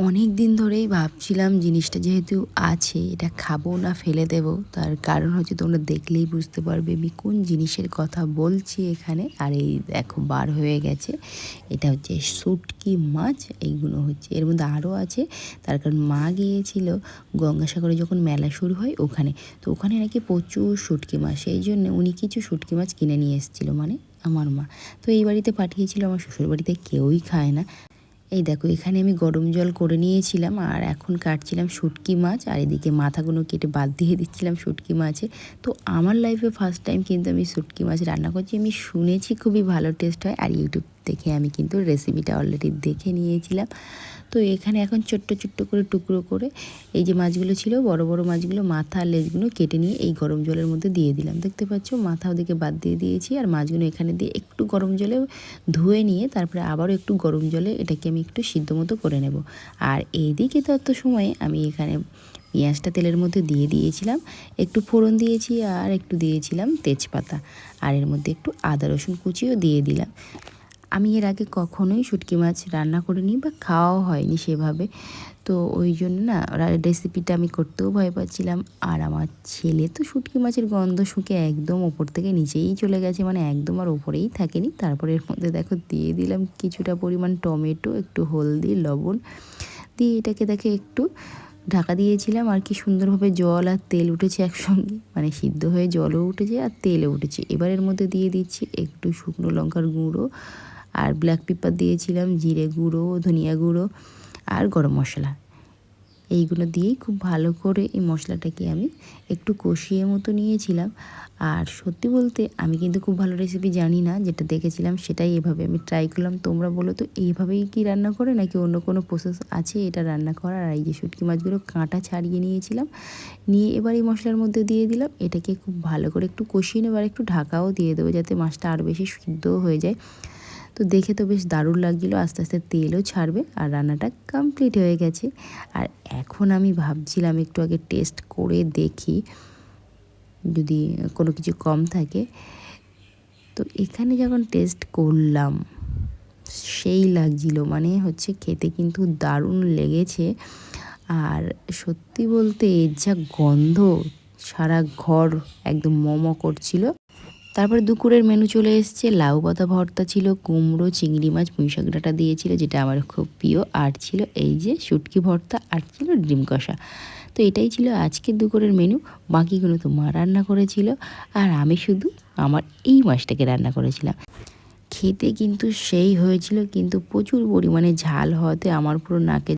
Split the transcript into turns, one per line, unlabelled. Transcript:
অনেক দিন ধরেই ভাবছিলাম জিনিসটা যেহেতু আছে এটা খাবো না ফেলে দেব। তার কারণ হচ্ছে তোমরা দেখলেই বুঝতে পারবে আমি কোন জিনিসের কথা বলছি এখানে। আর এই দেখো বার হয়ে গেছে। এটা হচ্ছে শুটকি মাছ। এইগুলো হচ্ছে এর মধ্যে আরও আছে। তার কারণ মা গিয়েছিল গঙ্গাসাগরে যখন মেলা শুরু হয় ওখানে। তো ওখানে নাকি প্রচুর শুটকি মাছ, সেই জন্য উনি কিছু শুটকি মাছ কিনে নিয়ে এসেছিলো, মানে আমার মা। তো এই বাড়িতে পাঠিয়েছিল, আমার শ্বশুর বাড়িতে কেউই খায় না। এই দেখো এখানে আমি গরম জল করে নিয়েছিলাম আর এখন কাটছিলাম শুটকি মাছ, আর এদিকে মাথাগুলো কেটে বাদ দিয়ে দিচ্ছিলাম শুটকি মাছে। তো আমার লাইফে ফার্স্ট টাইম কিন্তু আমি শুটকি মাছ রান্না করছি। আমি শুনেছি খুবই ভালো টেস্ট হয়, আর ইউটিউব দেখে আমি কিন্তু রেসিপিটা অলরেডি দেখে নিয়েছিলাম। তো এখানে এখন ছোট্ট ছোট্ট করে টুকরো করে এই যে মাছগুলো ছিল, বড় বড় মাছগুলো মাথা আর লেজগুলো কেটে নিয়ে এই গরম জলের মধ্যে দিয়ে দিলাম। দেখতে পাচ্ছ মাথা ওদিকে বাদ দিয়ে দিয়েছি, আর মাছগুলো এখানে দিয়ে একটু গরম জলে ধুয়ে নিয়ে তারপরে আবারও একটু গরম জলে এটাকে আমি একটু সিদ্ধ মতো করে নেব। আর এইদিকে তত সময়ে আমি এখানে পেঁয়াজটা তেলের মধ্যে দিয়ে দিয়েছিলাম, একটু ফোড়ন দিয়েছি আর একটু দিয়েছিলাম তেজপাতা, আর এর মধ্যে একটু আদা রসুন কুচিও দিয়ে দিলাম। আমি এর আগে কখনোই শুটকি মাছ রান্না করিনি বা খাওয়াও হয়নি সেভাবে। তো ওই জন্য না রেসিপিটা আমি করতেও ভয় পাচ্ছিলাম। আর আমার ছেলে তো শুটকি মাছের গন্ধ শুকে একদম ওপর থেকে নিচেই চলে গেছে, মানে একদম আর ওপরেই থাকেনি। তারপরে এর মধ্যে দেখো দিয়ে দিলাম কিছুটা পরিমাণ টমেটো, একটু হলদি, লবণ দিয়ে এটাকে দেখে একটু ঢাকা দিয়েছিলাম। আর কি সুন্দরভাবে জল আর তেল উঠেছে একসঙ্গে, মানে সিদ্ধ হয়ে জলও উঠেছে আর তেলও উঠেছে। এবার এর মধ্যে দিয়ে দিচ্ছি একটু শুকনো লঙ্কার গুঁড়ো, আর ব্ল্যাক পেপার দিয়েছিলাম, জিরে গুঁড়ো, ধনিয়া গুঁড়ো আর গরম মশলা। এইগুলো দিয়েই খুব ভালো করে এই মশলাটাকে আমি একটু কষিয়ে মতো নিয়েছিলাম। আর সত্যি বলতে আমি কিন্তু খুব ভালো রেসিপি জানি না, যেটা দেখেছিলাম সেটাই এভাবে আমি ট্রাই করলাম। তোমরা বলো তো এইভাবেই কি রান্না করে নাকি অন্য কোনো প্রসেস আছে এটা রান্না করার? আর এই যে শুটকি মাছগুলো কাঁটা ছাড়িয়ে নিয়েছিলাম, নিয়ে এবার এই মশলার মধ্যে দিয়ে দিলাম। এটাকে খুব ভালো করে একটু কষিয়ে নেব আর একটু ঢাকাও দিয়ে দেবো যাতে মাছটা আরও বেশি সিদ্ধও হয়ে যায়। তো দেখে তো বেশ দারুণ লাগছিলো, আস্তে আস্তে তেলও ছাড়বে আর রান্নাটা কমপ্লিট হয়ে গেছে। আর এখন আমি ভাবছিলাম একটু আগে টেস্ট করে দেখি যদি কোনো কিছু কম থাকে। তো এখানে যখন টেস্ট করলাম সেই লাগছিলো, মানে হচ্ছে খেতে কিন্তু দারুণ লেগেছে। আর সত্যি বলতে এর যা গন্ধ সারা ঘর একদম মমো করছিল। তারপরে দুপুরের মেনু চলে এসছে, লাউ পাতা ভর্তা ছিল, কুমড়ো, চিংড়ি মাছ, পুঁইশাক ডাঁটা দিয়েছিল যেটা আমার খুব প্রিয়, আর ছিল এই যে শুটকি ভর্তা, আর ছিল ডিম কষা। তো এটাই ছিল আজকের দুপুরের মেনু। বাকিগুলো তো মা রান্না করেছিল, আর আমি শুধু আমার এই মাছটাকে রান্না করেছিলাম। খেতে কিন্তু সেই হয়েছিল, কিন্তু প্রচুর পরিমাণে ঝাল হওয়াতে আমার পুরো নাকে